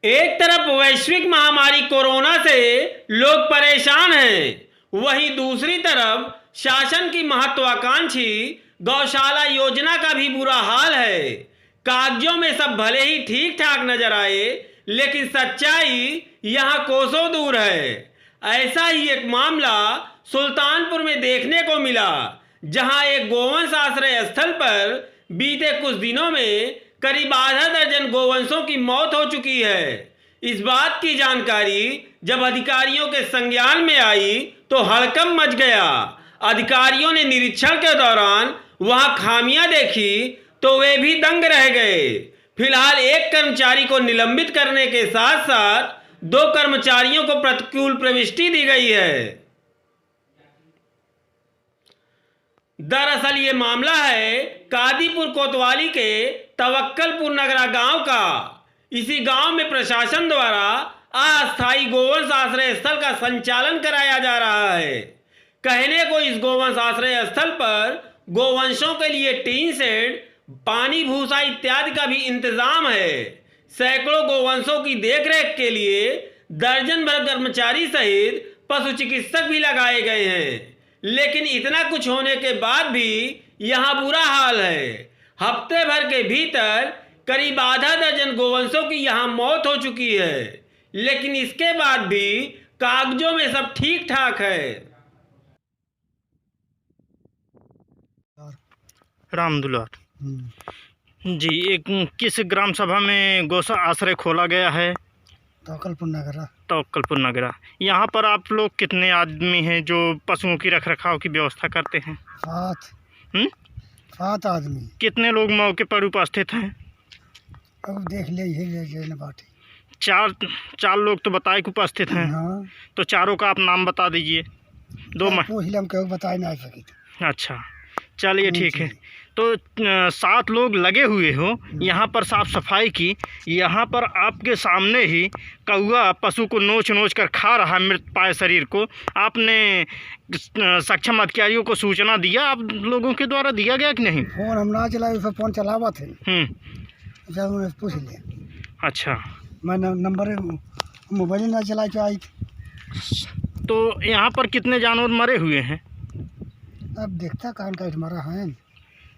एक तरफ वैश्विक महामारी कोरोना से लोग परेशान हैं, वहीं दूसरी तरफ शासन की महत्वाकांक्षी गौशाला योजना का भी बुरा हाल है। कागजों में सब भले ही ठीक ठाक नजर आए, लेकिन सच्चाई यहाँ कोसों दूर है। ऐसा ही एक मामला सुल्तानपुर में देखने को मिला, जहां एक गोवंश आश्रय स्थल पर बीते कुछ दिनों में करीब आधा दर्जन गोवंशों की मौत हो चुकी है। इस बात की जानकारी जब अधिकारियों के संज्ञान में आई तो हड़कंप मच गया। अधिकारियों ने निरीक्षण के दौरान वहां खामियां देखी तो वे भी दंग रह गए। फिलहाल एक कर्मचारी को निलंबित करने के साथ साथ 2 कर्मचारियों को प्रतिकूल प्रविष्टि दी गई है। दरअसल ये मामला है कादीपुर कोतवाली के तवक्कलपुर नगरा गांव का। इसी गांव में प्रशासन द्वारा अस्थायी गोवंश आश्रय स्थल का संचालन कराया जा रहा है। कहने को इस गोवंश आश्रय स्थल पर गोवंशों के लिए टीन शेड, पानी, भूसा इत्यादि का भी इंतजाम है। सैकड़ों गोवंशों की देखरेख के लिए दर्जन भर कर्मचारी सहित पशु चिकित्सक भी लगाए गए हैं। लेकिन इतना कुछ होने के बाद भी यहाँ बुरा हाल है। हफ्ते भर के भीतर करीब आधा दर्जन गोवंशों की यहाँ मौत हो चुकी है, लेकिन इसके बाद भी कागजों में सब ठीक ठाक है। राम दुलार जी, एक किस ग्राम सभा में गौसा आश्रय खोला गया है? तवक्कलपुर नगरा। यहाँ पर आप लोग कितने आदमी हैं जो पशुओं की रखरखाव की व्यवस्था करते हैं? 7 आदमी। कितने लोग मौके पर उपस्थित हैं? अब देख ले बात। 4 लोग तो बताए कि उपस्थित हैं। हाँ। तो चारों का आप नाम बता दीजिए। 2 पूछ ले, हम क्यों बताए ना सके। अच्छा, चलिए ठीक है। तो 7 लोग लगे हुए हो यहाँ पर साफ सफाई की। यहाँ पर आपके सामने ही कौआ पशु को नोच नोच कर खा रहा है, मृत पाए शरीर को। आपने सक्षम अधिकारियों को सूचना दिया? आप लोगों के द्वारा दिया गया कि नहीं? फोन हम ना चलाए, उसे फोन चलावा थे। जब पूछ ले। अच्छा, मैं नंबर मोबाइल ना चला के आई थी। तो यहाँ पर कितने जानवर मरे हुए हैं? अब देखता कान का मरा है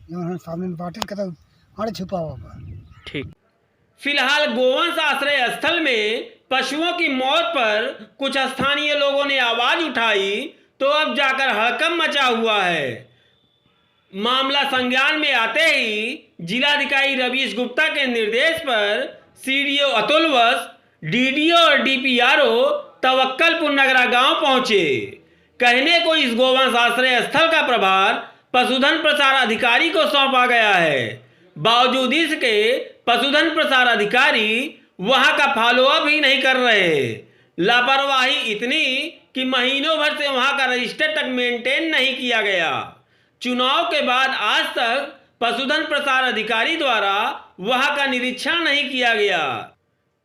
जो सामने बाटे का तो छुपा होगा। ठीक। फिलहाल गोवंश आश्रय स्थल में पशुओं की मौत पर कुछ स्थानीय लोगों ने आवाज उठाई तो अब जाकर हड़कंप मचा हुआ है। मामला संज्ञान में आते ही जिलाधिकारी रवीश गुप्ता के निर्देश पर सीडीओ अतुल वत्स, डीडीओ और डीपीआरओ तवक्कलपुर नगरा गांव पहुंचे। कहने को इस गोवंश आश्रय स्थल का प्रभार पशुधन प्रसार अधिकारी को सौंपा गया है। बावजूद इसके पशुधन प्रसार अधिकारी वहां का फॉलोअप ही नहीं कर रहे। लापरवाही इतनी कि महीनों भर से वहां का रजिस्टर तक मेंटेन नहीं किया गया। चुनाव के बाद आज तक पशुधन प्रसार अधिकारी द्वारा वहां का निरीक्षण नहीं किया गया।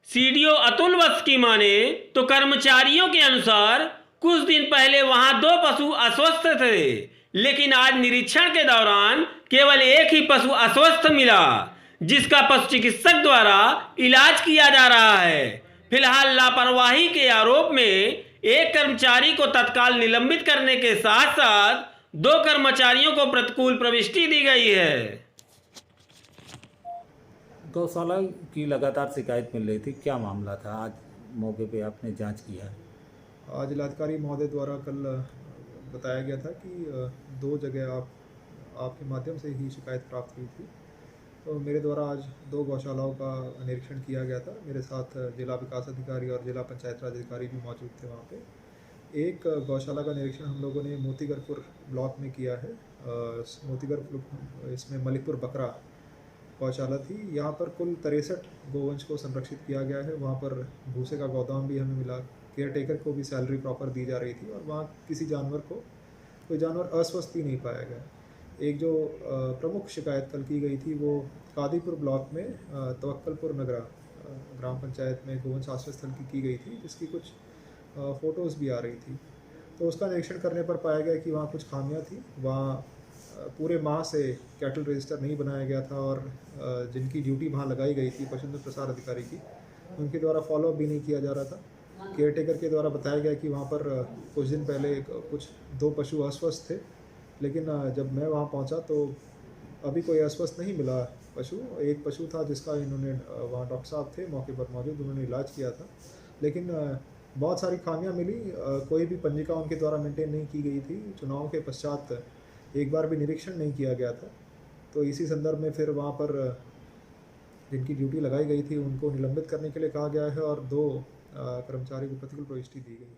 सीडीओ अतुल वत्स की माने तो कर्मचारियों के अनुसार कुछ दिन पहले वहां 2 पशु अस्वस्थ थे, लेकिन आज निरीक्षण के दौरान केवल एक ही पशु अस्वस्थ मिला, जिसका पशु चिकित्सक द्वारा इलाज किया जा रहा है। फिलहाल लापरवाही के आरोप में एक कर्मचारी को तत्काल निलंबित करने के साथ साथ 2 कर्मचारियों को प्रतिकूल प्रविष्टि दी गई है। गौशाला की लगातार शिकायत मिल रही थी, क्या मामला था? आज मौके पे आपने जांच किया है? आज जिलाधिकारी महोदय द्वारा कल बताया गया था कि 2 जगह आपके माध्यम से ही शिकायत प्राप्त हुई थी। तो मेरे द्वारा आज 2 गौशालाओं का निरीक्षण किया गया था। मेरे साथ जिला विकास अधिकारी और जिला पंचायत राज अधिकारी भी मौजूद थे वहाँ पे। एक गौशाला का निरीक्षण हम लोगों ने मोतीगरपुर ब्लॉक में किया है। मोतीगरपुर, इसमें मलिकपुर बकरा गौशाला थी। यहाँ पर कुल 63 गोवंश को संरक्षित किया गया है। वहाँ पर भूसे का गोदाम भी हमें मिला। केयर टेकर को भी सैलरी प्रॉपर दी जा रही थी और वहाँ किसी जानवर को कोई जानवर अस्वस्थ ही नहीं पाया गया। एक जो प्रमुख शिकायत कल की गई थी वो कादीपुर ब्लॉक में तवक्कलपुर नगरा ग्राम पंचायत में गोवंश आश्रय स्थल की गई थी, जिसकी कुछ फ़ोटोज़ भी आ रही थी। तो उसका निरीक्षण करने पर पाया गया कि वहाँ कुछ खामियां थी। वहाँ पूरे माह से कैटल रजिस्टर नहीं बनाया गया था और जिनकी ड्यूटी वहाँ लगाई गई थी पशुधन प्रसार अधिकारी की, उनके द्वारा फॉलोअप भी नहीं किया जा रहा था। केयरटेकर के द्वारा बताया गया कि वहाँ पर कुछ दिन पहले कुछ 2 पशु अस्वस्थ थे, लेकिन जब मैं वहाँ पहुँचा तो अभी कोई अस्वस्थ नहीं मिला पशु। एक पशु था जिसका इन्होंने वहाँ डॉक्टर साहब थे मौके पर मौजूद, उन्होंने इलाज किया था, लेकिन बहुत सारी खामियां मिली। कोई भी पंजिका उनके द्वारा मेंटेन नहीं की गई थी। चुनाव के पश्चात एक बार भी निरीक्षण नहीं किया गया था, तो इसी संदर्भ में फिर वहाँ पर जिनकी ड्यूटी लगाई गई थी उनको निलंबित करने के लिए कहा गया है और 2 कर्मचारी को प्रतिकूल प्रविष्टि दी गई।